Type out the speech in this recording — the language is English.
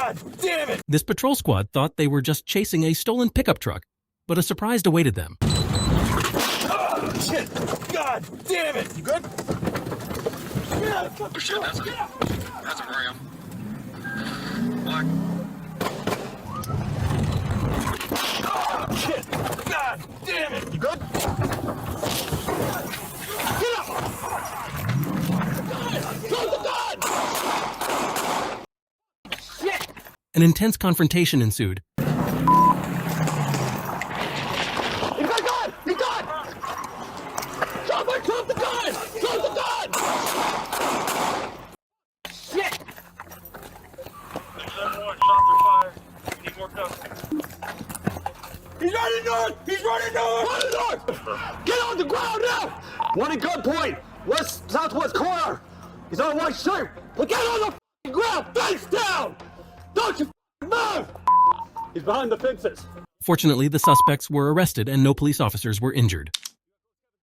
God damn it! This patrol squad thought they were just chasing a stolen pickup truck, but a surprise awaited them. Oh, shit! God damn it! You good? Oh shit, that's a ram. Black. Oh, shit! God damn it! You good? Get up! Close the gun! Shit! An intense confrontation ensued. He's got a gun! He's got! Somebody drop the gun! Drop the gun! Shit! He's running north! He's running north! Running north! Get on the ground now! One in gunpoint! West, southwest corner! He's on a white shirt! But get on the f***ing ground! Face down! Don't you f***ing move! He's behind the fences. Fortunately, the suspects were arrested and no police officers were injured.